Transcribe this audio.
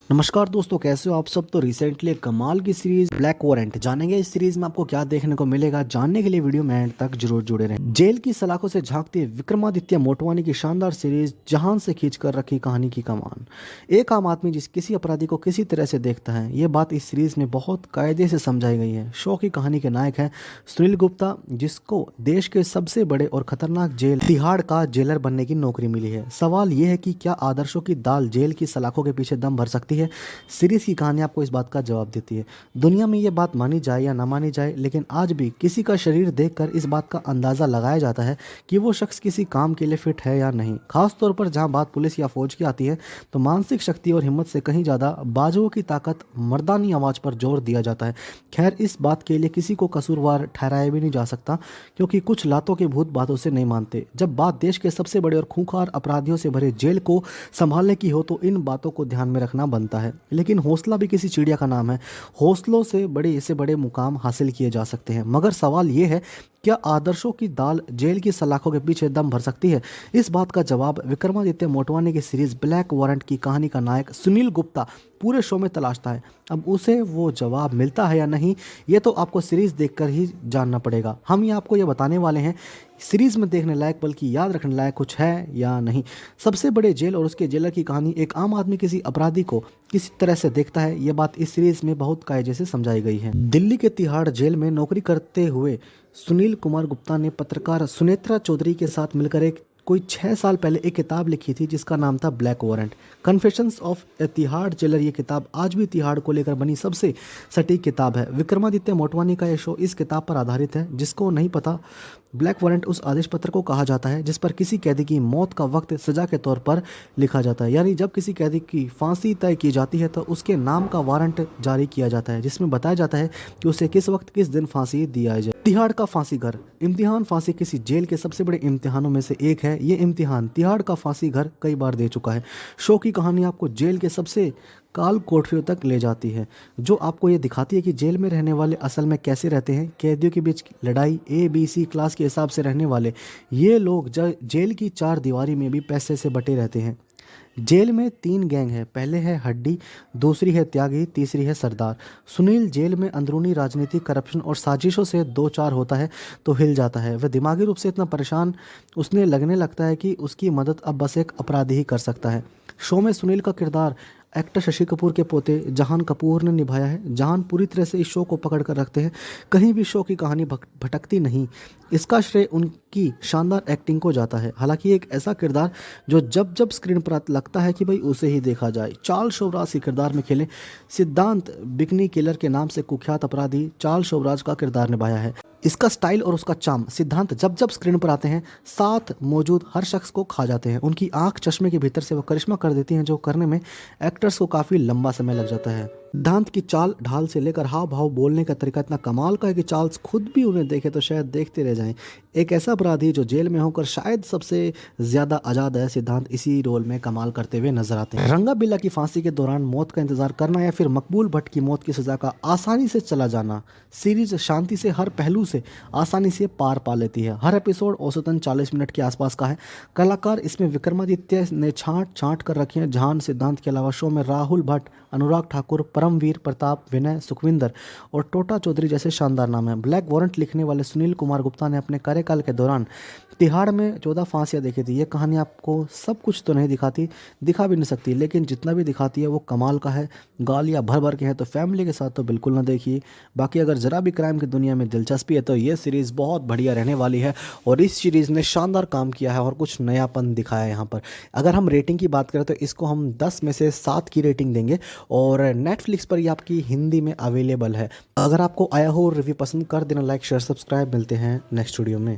नमस्कार दोस्तों, कैसे हो आप सब। तो रिसेंटली एक कमाल की सीरीज ब्लैक वारंट जानेंगे। इस सीरीज में आपको क्या देखने को मिलेगा, जानने के लिए वीडियो में एंड तक जरूर जुड़े रहें। जेल की सलाखों से झांकती विक्रमादित्य मोटवानी की शानदार सीरीज जहान से खींच कर रखी कहानी की कमान। एक आम आदमी जिस किसी अपराधी को किसी तरह से देखता है, ये बात इस सीरीज में बहुत कायदे से समझाई गई है। शो की कहानी के नायक है सुनील गुप्ता, जिसको देश के सबसे बड़े और खतरनाक जेल तिहाड़ का जेलर बनने की नौकरी मिली है। सवाल यह है कि क्या आदर्शों की दाल जेल की सलाखों के पीछे दम भर सकती है। सीरीज की कहानी आपको इस बात का जवाब देती है। दुनिया में ये बात मानी जाए या ना मानी जाए, लेकिन आज भी किसी का शरीर देखकर इस बात का अंदाज़ा लगाया जाता है कि वो शख्स किसी काम के लिए फिट है या नहीं। खास तौर पर जहां बात पुलिस या फौज की आती है, तो मानसिक शक्ति और हिम्मत से कहीं ज़्यादा बाजुओं की ताकत, मर्दानी आवाज़ पर जोर दिया जाता है। खैर, इस बात के लिए किसी को कसूरवार ठहराया भी नहीं जा सकता, क्योंकि कुछ लातों के भूत बातों से नहीं मानते। जब बात देश के सबसे बड़े और खूंखार अपराधियों से भरे जेल को संभालने की हो, तो इन बातों को ध्यान में रखना बनता है। लेकिन हौसला भी किसी चिड़िया का नाम है। हौसलों से बड़े मुकाम हासिल किए जा सकते हैं, मगर सवाल ये है, क्या आदर्शों की दाल जेल की सलाखों के पीछे दम भर सकती है। इस बात का जवाब विक्रमादित्य मोटवानी की सीरीज ब्लैक वारंट की कहानी का नायक सुनील गुप्ता पूरे शो में तलाशता है। अब उसे वो जवाब मिलता है या नहीं, ये तो आपको सीरीज देखकर ही जानना पड़ेगा। हम ये आपको ये बताने वाले हैं, सीरीज में देखने लायक बल्कि याद रखने लायक कुछ है या नहीं। सबसे बड़े जेल और उसके जेलर की कहानी, एक आम आदमी किसी अपराधी को किसी तरह से देखता है, ये बात इस सीरीज में बहुत कायदे से समझाई गई है। दिल्ली के तिहाड़ जेल में नौकरी करते हुए सुनील कुमार गुप्ता ने पत्रकार सुनेत्रा चौधरी के साथ मिलकर कोई 6 साल पहले एक किताब लिखी थी, जिसका नाम था black warrant, confessions of A Tihar jailer. ये किताब आज भी तिहाड़ को लेकर बनी सबसे सटीक किताब है। विक्रमादित्य मोटवानी का यह शो इस किताब पर आधारित है। जिसको नहीं पता, ब्लैक वारंट उस आदेश पत्र को कहा जाता है जिस पर किसी कैदी की मौत का वक्त सजा के तौर पर लिखा जाता है। यानी जब किसी कैदी की फांसी तय की जाती है, तो उसके नाम का वारंट जारी किया जाता है, जिसमें बताया जाता है कि उसे किस वक्त किस दिन फांसी दिया जाए। तिहाड़ का फांसी घर। इम्तिहान फांसी किसी जेल के सबसे बड़े इम्तिहानों में से एक है। ये इम्तिहान तिहाड़ का फांसी घर कई बार दे चुका है। शो की कहानी आपको जेल के सबसे काल कोठरियों तक ले जाती है, जो आपको ये दिखाती है कि जेल में रहने वाले असल में कैसे रहते हैं। कैदियों के बीच लड़ाई, ABC क्लास के हिसाब से रहने वाले ये लोग जेल की चार दीवारी में भी पैसे से बटे रहते हैं। जेल में 3 गैंग है। पहले है हड्डी, दूसरी है त्यागी, तीसरी है सरदार। सुनील जेल में अंदरूनी राजनीति, करप्शन और साजिशों से दो चार होता है तो हिल जाता है। वह दिमागी रूप से इतना परेशान उसने लगने लगता है कि उसकी मदद अब बस एक अपराधी ही कर सकता है। शो में सुनील का किरदार एक्टर शशि कपूर के पोते जहान कपूर ने निभाया है। जहान पूरी तरह से इस शो को पकड़ कर रखते हैं। कहीं भी शो की कहानी भटकती नहीं। इसका श्रेय उनकी शानदार एक्टिंग को जाता है। हालांकि एक ऐसा किरदार जो जब जब स्क्रीन पर लगता है कि भाई उसे ही देखा जाए। चार्ल्स शोबराज के किरदार में खेले सिद्धांत बिकनी किलर के नाम से कुख्यात अपराधी चार्ल्स शोबराज का किरदार निभाया है। इसका स्टाइल और उसका चार्म सिद्धांत जब जब स्क्रीन पर आते हैं, साथ मौजूद हर शख्स को खा जाते हैं। उनकी आंख चश्मे के भीतर से वो करिश्मा कर देती हैं, जो करने में एक्टर्स को काफ़ी लंबा समय लग जाता है। सिद्धांत की चाल ढाल से लेकर हाव भाव, बोलने का तरीका इतना कमाल का है कि चार्ल्स खुद भी उन्हें देखे तो शायद देखते रह जाएं। एक ऐसा अपराधी जो जेल में होकर शायद सबसे ज़्यादा आज़ाद है, सिद्धांत इसी रोल में कमाल करते हुए नजर आते हैं। रंगा बिल्ला की फांसी के दौरान मौत का इंतजार करना या फिर मकबूल भट्ट की मौत की सज़ा का आसानी से चला जाना, सीरीज शांति से हर पहलू से आसानी से पार पा लेती है। हर एपिसोड औसतन 40 मिनट के आसपास का है। कलाकार इसमें विक्रमादित्य ने छांट छांट कर रखे हैं। जहान सिद्धांत के अलावा शो में राहुल भट्ट, अनुराग ठाकुर, परमवीर प्रताप, विनय सुखविंदर और टोटा चौधरी जैसे शानदार नाम हैं। ब्लैक वारंट लिखने वाले सुनील कुमार गुप्ता ने अपने कार्यकाल के दौरान तिहाड़ में 14 फांसियां देखी थी। ये कहानी आपको सब कुछ तो नहीं दिखाती, दिखा भी नहीं सकती, लेकिन जितना भी दिखाती है वो कमाल का है। गालियाँ भर भर के हैं, तो फैमिली के साथ तो बिल्कुल ना देखिए। बाकी अगर ज़रा भी क्राइम की दुनिया में दिलचस्पी है, तो ये सीरीज़ बहुत बढ़िया रहने वाली है। और इस सीरीज़ ने शानदार काम किया है और कुछ नयापन दिखाया है यहाँ पर। अगर हम रेटिंग की बात करें, तो इसको हम 10 में से 7 की रेटिंग देंगे। और नेटफ्लिक्स पर ये आपकी हिंदी में अवेलेबल है। अगर आपको आया हो रिव्यू पसंद कर देना, लाइक शेयर सब्सक्राइब। मिलते हैं नेक्स्ट वीडियो में।